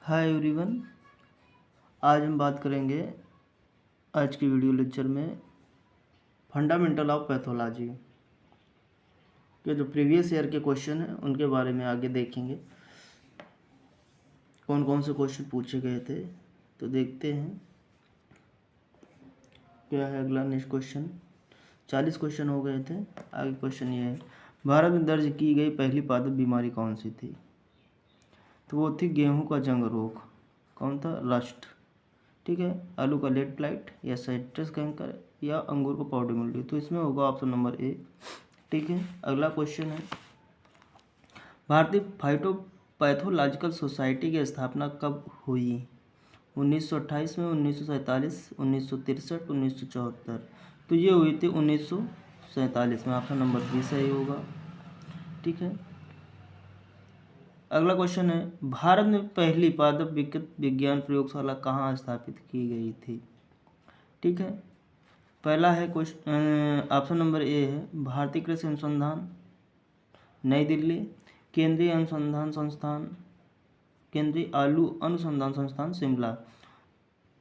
Hi everyone. आज हम बात करेंगे आज की वीडियो लेक्चर में फंडामेंटल ऑफ पैथोलॉजी के जो प्रीवियस ईयर के क्वेश्चन हैं उनके बारे में आगे देखेंगे। कौन कौन से क्वेश्चन पूछे गए थे तो देखते हैं क्या है अगला नेक्स्ट क्वेश्चन। 40 क्वेश्चन हो गए थे। आगे क्वेश्चन ये है, भारत में दर्ज की गई पहली पादप बीमारी कौन सी थी? तो वो थी गेहूं का जंग रोग। कौन था? रस्ट। ठीक है। आलू का लेट ब्लाइट या साइट्रस कैंकर या अंगूर का पाउडर मिल्ड्यू। तो इसमें होगा ऑप्शन नंबर ए। ठीक है। अगला क्वेश्चन है, भारतीय फाइटोपैथोलॉजिकल सोसाइटी की स्थापना कब हुई? 1928 में, 1947, 1963, 1974। तो ये हुई थी 1947 में। ऑप्शन नंबर बी सही होगा। ठीक है। अगला क्वेश्चन है, भारत में पहली पादप विज्ञान प्रयोगशाला कहाँ स्थापित की गई थी? ठीक है। पहला है क्वेश्चन, ऑप्शन नंबर ए है भारतीय कृषि अनुसंधान नई दिल्ली, केंद्रीय अनुसंधान संस्थान, केंद्रीय आलू अनुसंधान संस्थान शिमला।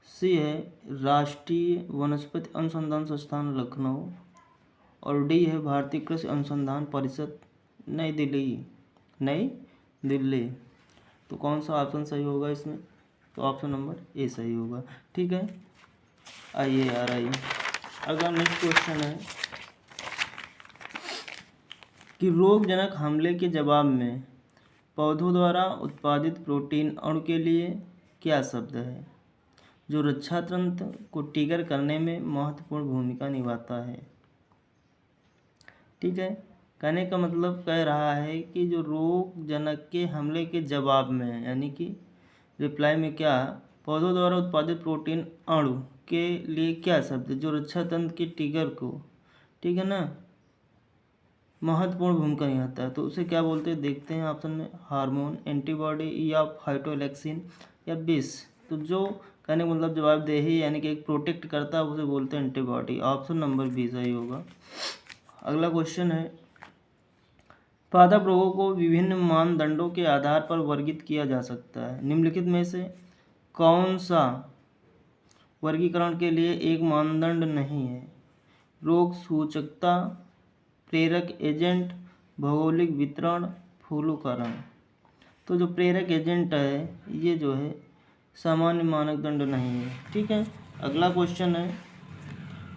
सी है राष्ट्रीय वनस्पति अनुसंधान संस्थान लखनऊ, और डी है भारतीय कृषि अनुसंधान परिषद नई दिल्ली। तो कौन सा ऑप्शन सही होगा इसमें? तो ऑप्शन नंबर ए सही होगा। ठीक है। आइए अगला नेक्स्ट क्वेश्चन है कि रोगजनक हमले के जवाब में पौधों द्वारा उत्पादित प्रोटीन अणु के लिए क्या शब्द है जो रक्षा तंत्र को ट्रिगर करने में महत्वपूर्ण भूमिका निभाता है? ठीक है। कहने का मतलब कह रहा है कि जो रोगजनक के हमले के जवाब में, यानी कि रिप्लाई में, क्या पौधों द्वारा उत्पादित प्रोटीन अणु के लिए क्या शब्द जो रक्षा तंत्र के ट्रिगर को, ठीक है ना, महत्वपूर्ण भूमिका निभाता है। तो उसे क्या बोलते हैं देखते हैं ऑप्शन में, हार्मोन, एंटीबॉडी या फाइटोलैक्सिन या विष। तो जो कहने का मतलब जवाबदेही यानी कि एक प्रोटेक्ट करता है उसे बोलते हैं एंटीबॉडी। ऑप्शन नंबर बी सही होगा। अगला क्वेश्चन है, पादप रोगों को विभिन्न मानदंडों के आधार पर वर्गीकृत किया जा सकता है। निम्नलिखित में से कौन सा वर्गीकरण के लिए एक मानदंड नहीं है? रोग सूचकता, प्रेरक एजेंट, भौगोलिक वितरण, फूलों तो जो प्रेरक एजेंट है ये जो है सामान्य मानदंड नहीं है। ठीक है। अगला क्वेश्चन है,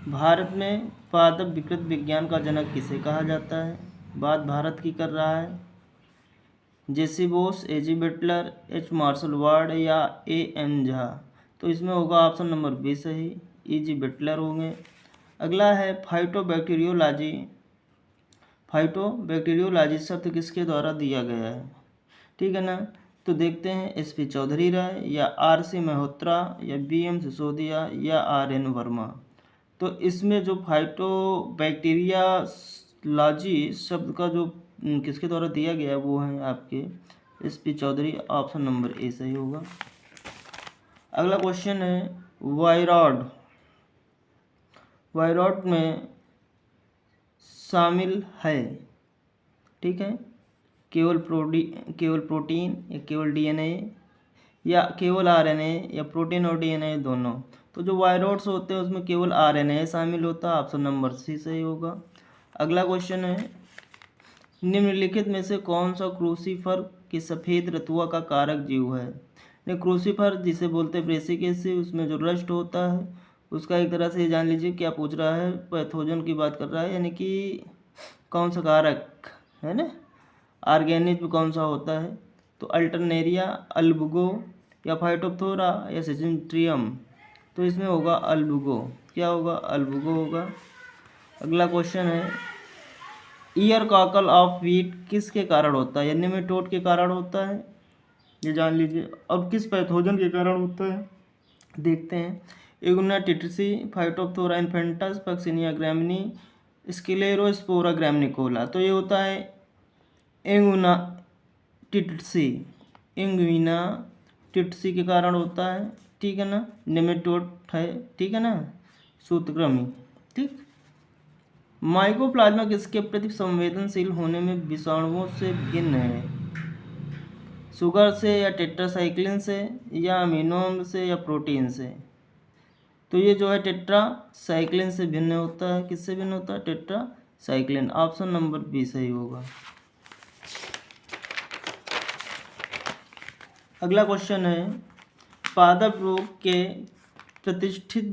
भारत में पादप विकृत विज्ञान का जनक किसे कहा जाता है? बात भारत की कर रहा है जेसी बोस, एजी बटलर, एच मार्शल वार्ड या ए एन झा। तो इसमें होगा ऑप्शन नंबर बी सही, एजी बटलर होंगे। अगला है फाइटोबैक्टीरियोलॉजी शब्द किसके द्वारा दिया गया है? ठीक है ना। तो देखते हैं एसपी चौधरी राय या आरसी मल्होत्रा या बीएम सिसोदिया या आरएन वर्मा। तो इसमें जो फाइटोबैक्टीरियोलॉजी शब्द का जो किसके द्वारा दिया गया है वो है आपके SP Chaudhary. Option number A सही होगा। अगला क्वेश्चन है, वायरॉड में शामिल है, ठीक है, केवल प्रोटीन या केवल डीएनए या केवल आरएनए या प्रोटीन और डीएनए दोनों। तो जो वायरॉड्स होते हैं उसमें केवल आरएनए शामिल होता है। ऑप्शन नंबर सी सही होगा। अगला क्वेश्चन है, निम्नलिखित में से कौन सा क्रूसीफर की सफ़ेद रतुआ का कारक जीव है? क्रूसीफर जिसे बोलते हैं ब्रेसिक एसिड, उसमें जो रस्ट होता है उसका एक तरह से जान लीजिए क्या पूछ रहा है, पैथोजन की बात कर रहा है, यानी कि कौन सा कारक है ना, ऑर्गेनिज्म कौन सा होता है। तो अल्टरनेरिया, अल्बुगो या फाइटोप्थोरा या सिजिंट्रियम। तो इसमें होगा अल्बुगो। क्या होगा? अल्बुगो होगा। अगला क्वेश्चन है, ईयर कॉकल ऑफ व्हीट किसके कारण होता है? या निमेटोड के कारण होता है, ये जान लीजिए। अब किस पैथोजन के कारण होता है देखते हैं, इग्ना टिट्सी, फाइटोप्थोरा इन्फेंटस, पक्सिनिया ग्रामिनी, स्क्लेरोस्पोरा ग्रामिनिकोला। तो ये होता है इंग्विना टिट्सी के कारण होता है। ठीक है ना। नेमेटोड है, ठीक है ना, सूत्रकृमि। ठीक। माइकोप्लाज्मा किसके प्रति संवेदनशील होने में विषाणुओं से भिन्न है? शुगर से या टेट्रासाइक्लिन से या अमीनो अम्ल से या प्रोटीन से। तो ये जो है टेट्रासाइक्लिन से भिन्न होता है। किससे भिन्न होता है? टेट्रासाइक्लिन। ऑप्शन नंबर बी सही होगा। अगला क्वेश्चन है, पादप रोग के प्रतिष्ठित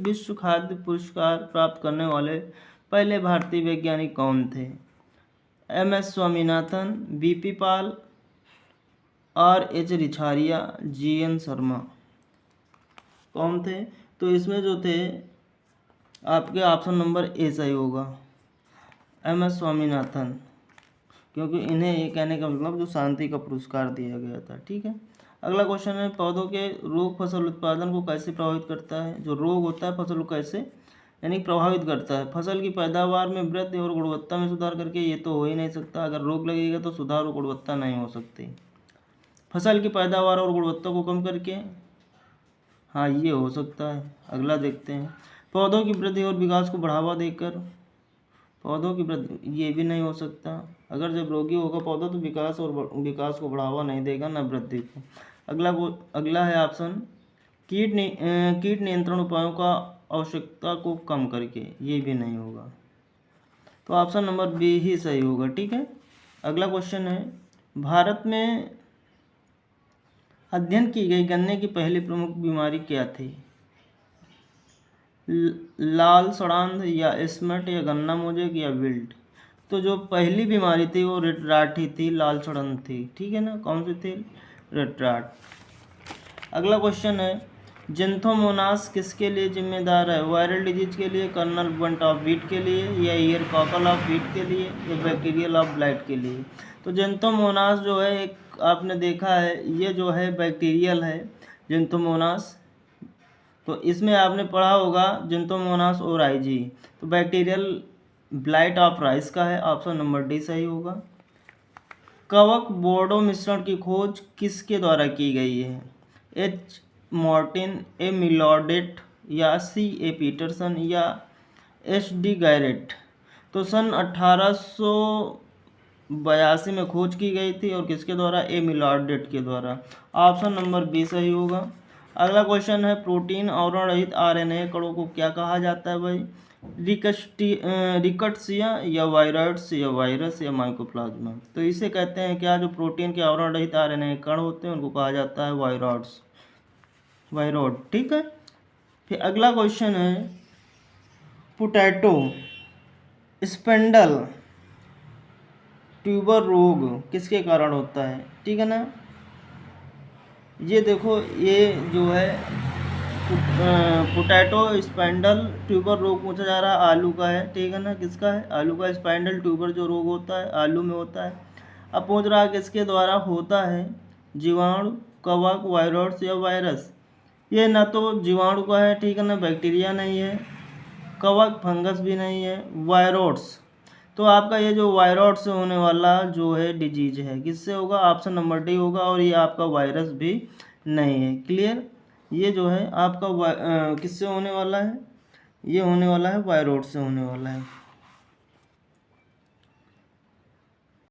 विश्व खाद्य पुरस्कार प्राप्त करने वाले पहले भारतीय वैज्ञानिक कौन थे? MS स्वामीनाथन, BP पाल, RH रिछारिया, GN शर्मा। कौन थे? तो इसमें जो थे आपके ऑप्शन नंबर ए सही होगा, MS स्वामीनाथन, क्योंकि इन्हें ये कहने का मतलब जो शांति का पुरस्कार दिया गया था। ठीक है। अगला क्वेश्चन है, पौधों के रोग फसल उत्पादन को कैसे प्रभावित करता है? जो रोग होता है फसल को कैसे यानी प्रभावित करता है? फसल की पैदावार में वृद्धि और गुणवत्ता में सुधार करके। ये तो हो ही नहीं सकता, अगर रोग लगेगा तो सुधार और गुणवत्ता नहीं हो सकती। फसल की पैदावार और गुणवत्ता को कम करके, हाँ ये हो सकता है। अगला देखते हैं, पौधों की वृद्धि और विकास को बढ़ावा देकर। पौधों की वृद्धि, ये भी नहीं हो सकता। अगर जब रोगी होगा पौधा तो विकास को बढ़ावा नहीं देगा, न वृद्धि को। अगला है ऑप्शन, कीट नियंत्रण उपायों का आवश्यकता को कम करके। ये भी नहीं होगा, तो ऑप्शन नंबर बी ही सही होगा। ठीक है। अगला क्वेश्चन है, भारत में अध्ययन की गई गन्ने की पहली प्रमुख बीमारी क्या थी? लाल सड़ांध या स्मट या गन्ना मोजेक या विल्ट। तो जो पहली बीमारी थी वो रिटराट ही थी, लाल सड़ांध थी। ठीक है ना, कौन सी थी? रिटराट। अगला क्वेश्चन है, जिंथोमोनास किसके लिए जिम्मेदार है? वायरल डिजीज के लिए, कर्नल बंट ऑफ व्हीट के लिए, या ईयर कॉकल ऑफ व्हीट के लिए, या बैक्टीरियल ऑफ ब्लाइट के लिए। तो जिंथोमोनास जो है एक आपने देखा है, ये जो है बैक्टीरियल है जिंथोमोनास। तो इसमें आपने पढ़ा होगा जिंथोमोनास ओराइजी, तो बैक्टीरियल ब्लाइट ऑफ राइस का है। ऑप्शन नंबर डी सही होगा। कवक बोर्डो मिश्रण की खोज किसके द्वारा की गई है? H मार्टिन, A मिलॉडेट, या C A पीटरसन, या HD गैरेट। तो सन 1882 में खोज की गई थी, और किसके द्वारा? A मिलॉडेट के द्वारा। ऑप्शन नंबर बी सही होगा। अगला क्वेश्चन है, प्रोटीन आवरण रहित RNA कणों को क्या कहा जाता है भाई? रिकट्सिया, या वायरॉइड्स, या वायरस, या माइकोप्लाज्मा। तो इसे कहते हैं क्या? जो प्रोटीन के आवरण रहित RNA कण होते हैं उनको कहा जाता है वायरॉइड्स, वायरॉइड। ठीक है। फिर अगला क्वेश्चन है, पोटैटो स्पेंडल ट्यूबर रोग किसके कारण होता है? ठीक है ना, ये देखो, ये जो है पोटैटो स्पाइंडल ट्यूबर रोग पूछा जा रहा है, आलू का है। ठीक है ना, किसका है? आलू का स्पाइंडल ट्यूबर जो रोग होता है आलू में होता है। अब पूछ रहा है किसके द्वारा होता है? जीवाणु, कवक, वायरस या वायरस। ये ना तो जीवाणु का है, ठीक है ना, बैक्टीरिया नहीं है, कवक फंगस भी नहीं है, वायरस। तो आपका ये जो वायरस से होने वाला जो है डिजीज है, किससे होगा? ऑप्शन नंबर डी होगा। और ये आपका वायरस भी नहीं है। क्लियर? ये जो है आपका किससे होने वाला है? ये होने वाला है वायरस से होने वाला है।